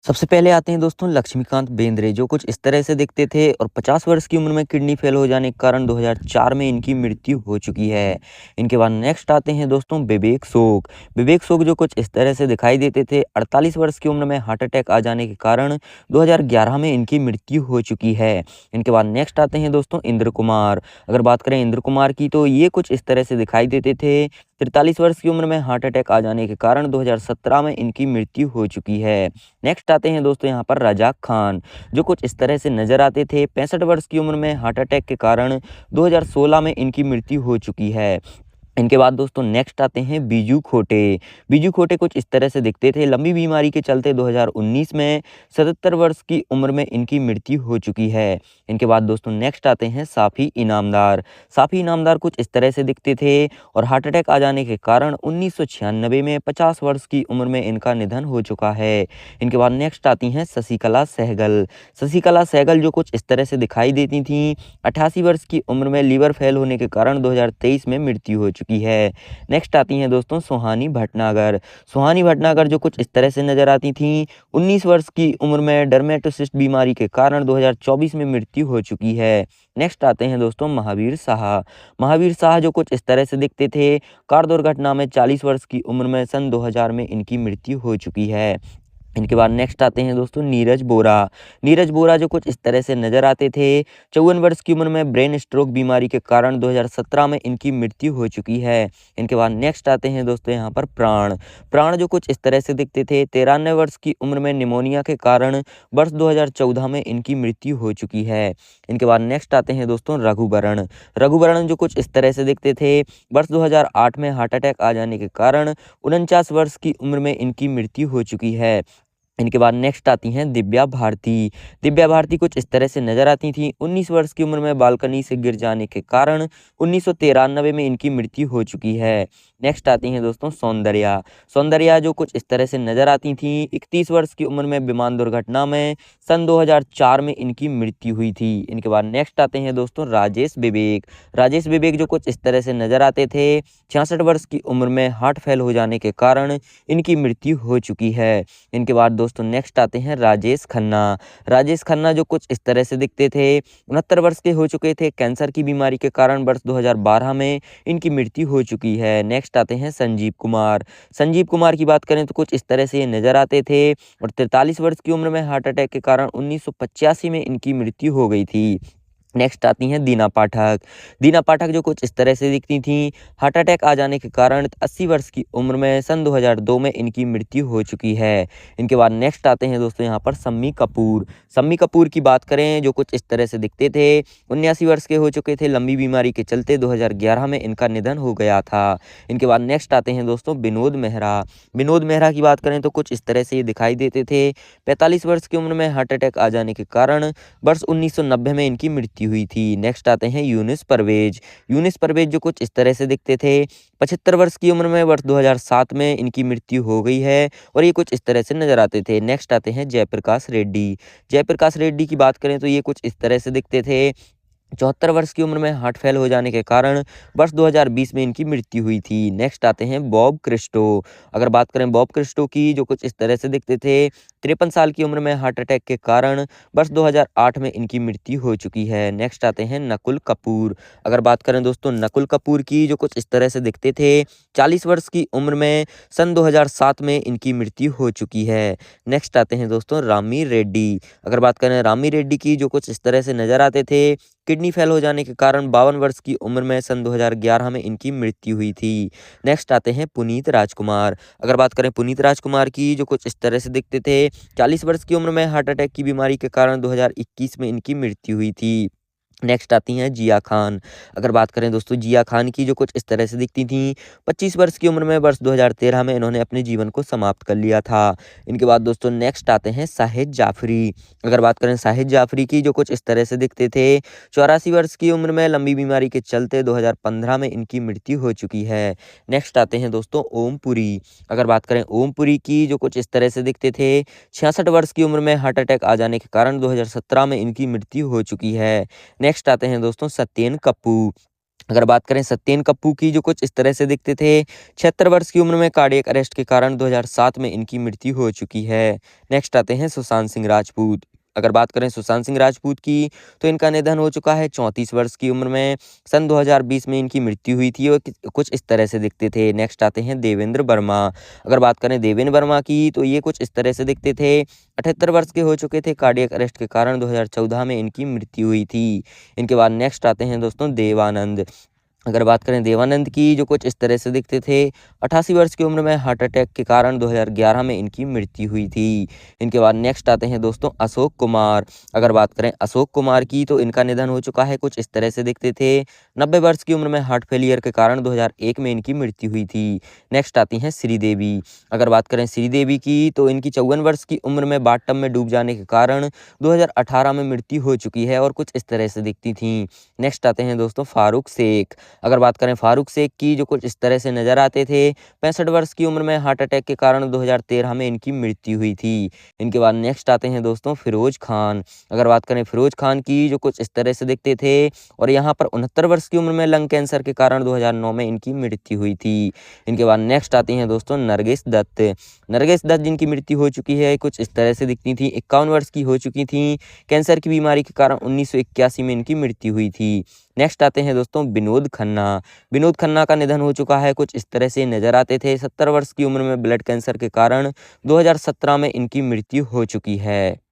सबसे पहले आते हैं दोस्तों लक्ष्मीकांत बेंद्रे, जो कुछ इस तरह से दिखते थे और 50 वर्ष की उम्र में किडनी फेल हो जाने के कारण 2004 में इनकी मृत्यु हो चुकी है। इनके बाद नेक्स्ट आते हैं दोस्तों विवेक सोग। विवेक सोग जो कुछ इस तरह से दिखाई देते थे, 48 वर्ष की उम्र में हार्ट अटैक आ जाने के कारण 2011 में इनकी मृत्यु हो चुकी है। इनके बाद नेक्स्ट आते हैं दोस्तों इंद्र कुमार। अगर बात करें इंद्र कुमार की, तो ये कुछ इस तरह से दिखाई देते थे। 43 वर्ष की उम्र में हार्ट अटैक आ जाने के कारण 2017 में इनकी मृत्यु हो चुकी है। नेक्स्ट आते हैं दोस्तों यहाँ पर रजाक खान, जो कुछ इस तरह से नजर आते थे। 65 वर्ष की उम्र में हार्ट अटैक के कारण 2016 में इनकी मृत्यु हो चुकी है। इनके बाद दोस्तों नेक्स्ट आते हैं बीजू खोटे। बीजू खोटे कुछ इस तरह से दिखते थे। लंबी बीमारी के चलते 2019 में 77 वर्ष की उम्र में इनकी मृत्यु हो चुकी है। इनके बाद दोस्तों नेक्स्ट आते हैं साफ़ी इनामदार। साफ़ी इनामदार कुछ इस तरह से दिखते थे और हार्ट अटैक आ जाने के कारण 1996 में 50 वर्ष की उम्र में इनका निधन हो चुका है। इनके बाद नेक्स्ट आती हैं शशिकला सहगल। शशिकला सहगल जो कुछ इस तरह से दिखाई देती थीं। 88 वर्ष की उम्र में लीवर फेल होने के कारण 2023 में मृत्यु हो चुकी है। नेक्स्ट आती हैं दोस्तों सुहानी भटनागर। सुहानी भटनागर जो कुछ इस तरह से नजर आती थीं। 19 वर्ष की उम्र में डर्मेटोसिस्ट बीमारी के कारण 2024 में मृत्यु हो चुकी है। नेक्स्ट आते हैं दोस्तों महावीर शाह। महावीर शाह जो कुछ इस तरह से दिखते थे। कार दुर्घटना में 40 वर्ष की उम्र में सन 2000 में इनकी मृत्यु हो चुकी है। इनके बाद नेक्स्ट आते हैं दोस्तों नीरज बोरा। नीरज बोरा जो कुछ इस तरह से नजर आते थे। 54 वर्ष की उम्र में ब्रेन स्ट्रोक बीमारी के कारण 2017 में इनकी मृत्यु हो चुकी है। इनके बाद नेक्स्ट आते हैं दोस्तों यहाँ पर प्राण। प्राण जो कुछ इस तरह से दिखते थे। 93 वर्ष की उम्र में निमोनिया के कारण वर्ष 2014 में इनकी मृत्यु हो चुकी है। इनके बाद नेक्स्ट आते हैं दोस्तों रघुवरण। रघुवरण जो कुछ इस तरह से दिखते थे। वर्ष 2008 में हार्ट अटैक आ जाने के कारण 49 वर्ष की उम्र में इनकी मृत्यु हो चुकी है। इनके बाद नेक्स्ट आती हैं दिव्या भारती। दिव्या भारती कुछ इस तरह से नजर आती थी। 19 वर्ष की उम्र में बालकनी से गिर जाने के कारण 1993 में इनकी मृत्यु हो चुकी है। नेक्स्ट आती हैं दोस्तों सौंदर्या। सौंदर्या जो कुछ इस तरह से नजर आती थी। 31 वर्ष की उम्र में विमान दुर्घटना में सन 2004 में इनकी मृत्यु हुई थी। इनके बाद नेक्स्ट आते हैं दोस्तों राजेश विवेक। राजेश विवेक जो कुछ इस तरह से नजर आते थे। 66 वर्ष की उम्र में हार्ट फेल हो जाने के कारण इनकी मृत्यु हो चुकी है। इनके बाद दोस्तों नेक्स्ट आते हैं राजेश खन्ना। राजेश खन्ना जो कुछ इस तरह से दिखते थे। 69 वर्ष के हो चुके थे। कैंसर की बीमारी के कारण वर्ष 2012 में इनकी मृत्यु हो चुकी है। नेक्स्ट आते हैं संजीव कुमार। संजीव कुमार की बात करें तो कुछ इस तरह से ये नजर आते थे और 43 वर्ष की उम्र में हार्ट अटैक के कारण 1985 में इनकी मृत्यु हो गई थी। नेक्स्ट आती हैं दीना पाठक। दीना पाठक जो कुछ इस तरह से दिखती थीं। हार्ट अटैक आ जाने के कारण 80 वर्ष की उम्र में सन 2002 में इनकी मृत्यु हो चुकी है। इनके बाद नेक्स्ट आते हैं दोस्तों यहाँ पर शम्मी कपूर। शम्मी कपूर की बात करें जो कुछ इस तरह से दिखते थे। 79 वर्ष के हो चुके थे। लंबी बीमारी के चलते 2011 में इनका निधन हो गया था। इनके बाद नेक्स्ट आते हैं दोस्तों विनोद मेहरा। विनोद मेहरा की बात करें तो कुछ इस तरह से ये दिखाई देते थे। 45 वर्ष की उम्र में हार्ट अटैक आ जाने के कारण वर्ष 1990 में इनकी मृत्यु हुई थी। नेक्स्ट आते हैं यूनिस परवेज। यूनिस परवेज जो कुछ इस तरह से दिखते थे। 75 वर्ष की उम्र में वर्ष 2007 में इनकी मृत्यु हो गई है और ये कुछ इस तरह से नजर आते थे। नेक्स्ट आते हैं जयप्रकाश रेड्डी। जयप्रकाश रेड्डी की बात करें तो ये कुछ इस तरह से दिखते थे। 74 वर्ष की उम्र में हार्ट फेल हो जाने के कारण वर्ष 2020 में इनकी मृत्यु हुई थी। नेक्स्ट आते हैं बॉब क्रिस्टो। अगर बात करें बॉब क्रिस्टो की, जो कुछ इस तरह से दिखते थे। 53 साल की उम्र में हार्ट अटैक के कारण वर्ष 2008 में इनकी मृत्यु हो चुकी है। नेक्स्ट आते हैं नकुल कपूर। अगर बात करें दोस्तों नकुल कपूर की, जो कुछ इस तरह से दिखते थे। 40 वर्ष की उम्र में सन 2007 में इनकी मृत्यु हो चुकी है। नेक्स्ट आते हैं दोस्तों रामी रेड्डी। अगर बात करें रामी रेड्डी की, जो कुछ इस तरह से नजर आते थे। किडनी फेल हो जाने के कारण 52 वर्ष की उम्र में सन 2011 में इनकी मृत्यु हुई थी। नेक्स्ट आते हैं पुनीत राजकुमार। अगर बात करें पुनीत राजकुमार की, जो कुछ इस तरह से दिखते थे। 40 वर्ष की उम्र में हार्ट अटैक की बीमारी के कारण 2021 में इनकी मृत्यु हुई थी। नेक्स्ट आती हैं जिया खान। अगर बात करें दोस्तों जिया खान की, जो कुछ इस तरह से दिखती थीं। 25 वर्ष की उम्र में वर्ष 2013 में इन्होंने अपने जीवन को समाप्त कर लिया था। इनके बाद दोस्तों नेक्स्ट आते हैं शाहिद जाफरी। अगर बात करें शाहिद जाफरी की, जो कुछ इस तरह से दिखते थे। 84 वर्ष की उम्र में लंबी बीमारी के चलते 2015 में इनकी मृत्यु हो चुकी है। नेक्स्ट आते हैं दोस्तों ओम पुरी। अगर बात करें ओम पुरी की, जो कुछ इस तरह से दिखते थे। 66 वर्ष की उम्र में हार्ट अटैक आ जाने के कारण 2017 में इनकी मृत्यु हो चुकी है। नेक्स्ट आते हैं दोस्तों सत्येन कपूर। अगर बात करें सत्येन कप्पू की, जो कुछ इस तरह से दिखते थे। 76 वर्ष की उम्र में कार्डियक अरेस्ट के कारण 2007 में इनकी मृत्यु हो चुकी है। नेक्स्ट आते हैं सुशांत सिंह राजपूत। अगर बात करें सुशांत सिंह राजपूत की, तो इनका निधन हो चुका है 34 वर्ष की उम्र में। सन 2020 में इनकी मृत्यु हुई थी और कुछ इस तरह से दिखते थे। नेक्स्ट आते हैं देवेंद्र वर्मा। अगर बात करें देवेंद्र वर्मा की, तो ये कुछ इस तरह से दिखते थे। 78 वर्ष के हो चुके थे। कार्डियक अरेस्ट के कारण 2014 में इनकी मृत्यु हुई थी। इनके बाद नेक्स्ट आते हैं दोस्तों देवानंद। अगर बात करें देवानंद की, जो कुछ इस तरह से दिखते थे। 88 वर्ष की उम्र में हार्ट अटैक के कारण 2011 में इनकी मृत्यु हुई थी। इनके बाद नेक्स्ट आते हैं दोस्तों अशोक कुमार। अगर बात करें अशोक कुमार की, तो इनका निधन हो चुका है। कुछ इस तरह से दिखते थे। 90 वर्ष की उम्र में हार्ट फेलियर के कारण 2001 में इनकी मृत्यु हुई थी। नेक्स्ट आती हैं श्रीदेवी। अगर बात करें श्रीदेवी की, तो इनकी 54 वर्ष की उम्र में बाथटब में डूब जाने के कारण 2018 में मृत्यु हो चुकी है और कुछ इस तरह से दिखती थी। नेक्स्ट आते हैं दोस्तों फारूक शेख। अगर बात करें फारूक शेख की, जो कुछ इस तरह से नजर आते थे। 65 वर्ष की उम्र में हार्ट अटैक के कारण 2013 में इनकी मृत्यु हुई थी। इनके बाद नेक्स्ट आते हैं दोस्तों फिरोज खान। अगर बात करें फिरोज खान की, जो कुछ इस तरह से दिखते थे और यहाँ पर 69 वर्ष की उम्र में लंग कैंसर के कारण 2009 में इनकी मृत्यु हुई थी। इनके बाद नेक्स्ट आती हैं दोस्तों नरगिस दत्त। नरगिस दत्त जिनकी मृत्यु हो चुकी है, कुछ इस तरह से दिखती थी। 51 वर्ष की हो चुकी थी। कैंसर की बीमारी के कारण 1981 में इनकी मृत्यु हुई थी। नेक्स्ट आते हैं दोस्तों विनोद खन्ना। विनोद खन्ना का निधन हो चुका है। कुछ इस तरह से नजर आते थे। 70 वर्ष की उम्र में ब्लड कैंसर के कारण 2017 में इनकी मृत्यु हो चुकी है।